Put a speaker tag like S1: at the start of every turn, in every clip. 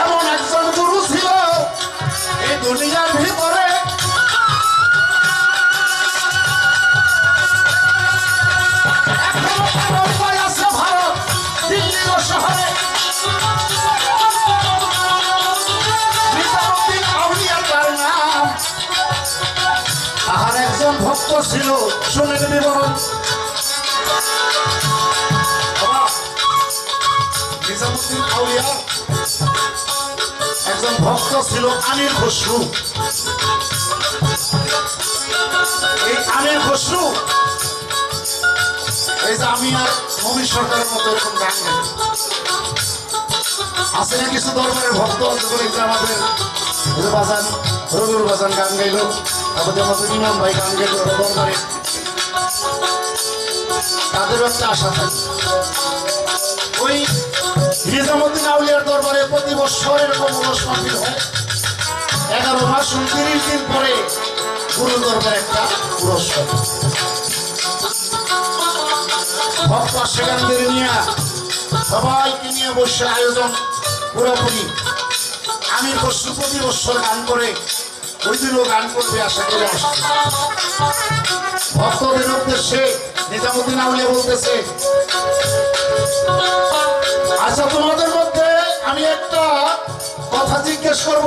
S1: এমন একজন গুরু ছিল এই দুনিয়ার ভিতরে, আছে ভারত দিল্লির শহরে। নিজামুদ্দিন আউলিয়া তার নাম। আর একজন ভক্ত ছিল, শুনে বিবরণ। নিজামুদ্দিন আউলিয়া একজন ভক্ত ছিল আমির খসরু। এই আমির খসরু এই যে আমি আর মমিন সরকারের মতো এরকম গান গাই আছে না কিছু ধর্মের ভক্ত আমাদের বাজান রবিউল বাজান গান গাইল, আমাদের আমাদের ইমাম ভাই গান গাইল দরবারে। তাদেরও একটা আশা থাকে ওই নিজামুদ্দিন আউলিয়ার দরবারে প্রতি বছর এরকম উরস মাহফিল হয়। 11 মাস 29 দিন পরে গুরু দরবারে একটা উরস হয়। ভক্ত সেখান থেকে নিয়ে সবাইকে নিয়ে বসে আয়োজন পুরোপুরি। আমি প্রতি বছর গান করে ওই দিনও গান করবে আশা করে আসছে। ভক্তদের উদ্দেশ্যে নিজামুদ্দিন আউলিয়া বলতেছে, আচ্ছা তোমাদের মধ্যে আমি একটা কথা জিজ্ঞেস করব।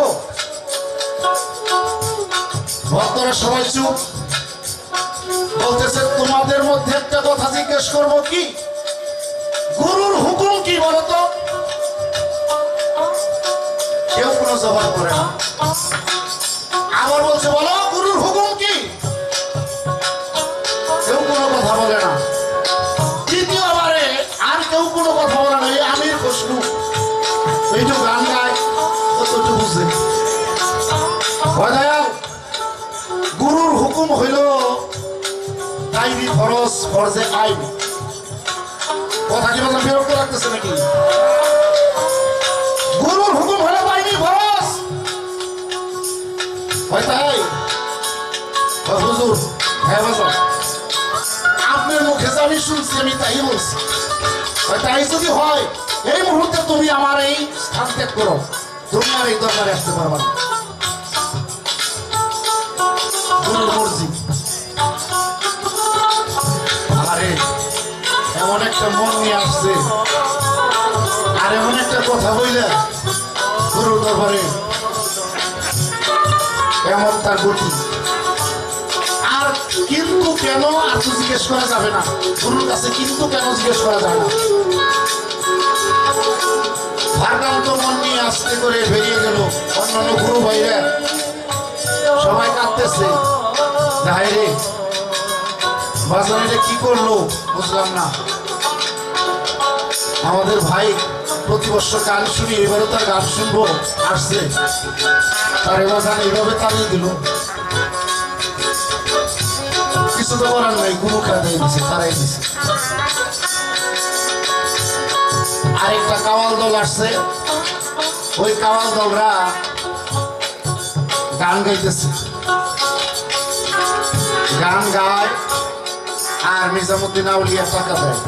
S1: ভক্তরা সবাই চুপ। বলতেছে তোমাদের মধ্যে একটা কথা জিজ্ঞেস করব, কি গুরুর হুকুম কি বলো তো? কেউ কোনো জবাব করে না। আবার বলছে বলো গুরুর হুকুম কি? কেউ কোনো কথা বলে না। দ্বিতীয়বারে আর কেউ কোনো কথা বলে না। এই আমির খসরু এই যে গান গায় কতটুকু বুঝে। গুরুর হুকুম হইল আইনি ফরজ, ফরজে আইন। কথা কি বললাম বিরক্ত লাগতেছে নাকি? গুরুর হুকুম হলো আইনি ফরজ। হয় তাই হুজুর? হ্যাঁ বাজার আপনার মুখে যে আমি শুনছি আমি তাই বলছি। তাই যদি হয় এই মুহূর্তে তুমি আমার এই স্থান ত্যাগ করো, তুমি আর এই দরবারে আসতে পারবা না। গুরুর মর্জি। আরে এমন একটা মন নিয়ে আসছে আর এমন একটা কথা বইলে গুরুর দরবারে এমন তার গতি। আর কিন্তু কেন আর তো জিজ্ঞেস করা যাবে না গুরুর কাছে, কিন্তু কেন জিজ্ঞেস করা যাবে না। ভারকান্ত মন নিয়ে আসতে করে বেরিয়ে গেল। অন্যান্য গুরু ভাইরা সবাই কাঁদতেছে, যাই রে বাজারে কি করলো বুঝলাম না। আমাদের ভাই প্রতি বছর গান শুনি, এবারও তার গান শুনবো আসছে, তার এবার গান এইভাবে তাড়িয়ে দিল। কিছু তো করার নাই, গুরু খেয়ে দিছে, তারাই দিছে। আরেকটা কাওয়াল দল আসছে, ওই কাওয়াল দলরা গান গাইতেছে। গান গায় আর নিজামুদ্দিন আউলিয়া টাকা দেয়।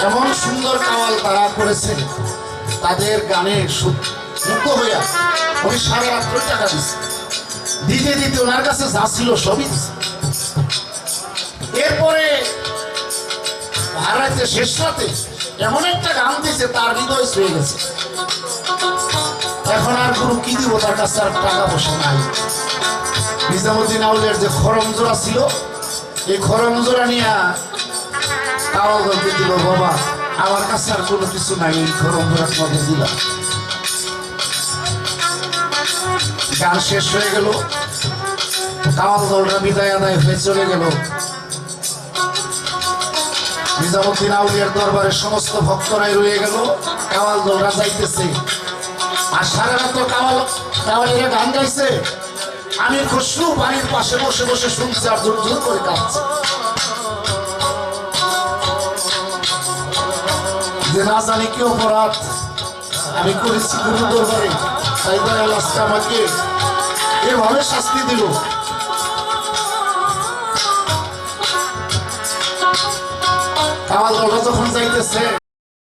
S1: এমন সুন্দর কাওয়াল তারা করেছে, তাদের গানে মুগ্ধ হইয়া উনি 8.5 টাকা দিচ্ছে। দিতে দিতে ওনার কাছে যা ছিল সবই দিচ্ছে। এরপরে ভারতে শেষ রাতে এমন একটা গান দিয়েছে তার হৃদয় ছুঁয়ে গেছে। এখন আর গুরু কি দিব, তার কাছে আর টাকা পয়সা নাই। নিজামুদ্দিন আউলিয়ার যে খরম জোড়া ছিল, এই খরম জোড়া নিয়ে কাওয়াল দলকে দিল, বাবা আমার কাছে আর কোনো কিছু নাই, এই খরম জোড়া তোমাকে দিলাম। গান শেষ হয়ে গেল, কাওয়াল দলরা বিদায় আদায় হয়ে চলে গেল। নিজামুদ্দিন আউলিয়ার দরবারে সমস্ত ভক্তরাই রয়ে গেল, কাওয়াল দলরা যাইতেছে। আর সারা রাত কাওয়ালেরা গান গাইছে। আমি খসরু বাড়ির পাশে বসে বসে শুনছি আর জোর জোর করে কাঁদছে যে না জানি কি অপরাধ আমি করেছি গুরু দরবারে, তাই দয়াল আজকে আমাকে এভাবে শাস্তি দিল। আমার দলটা যখন যাইতেছে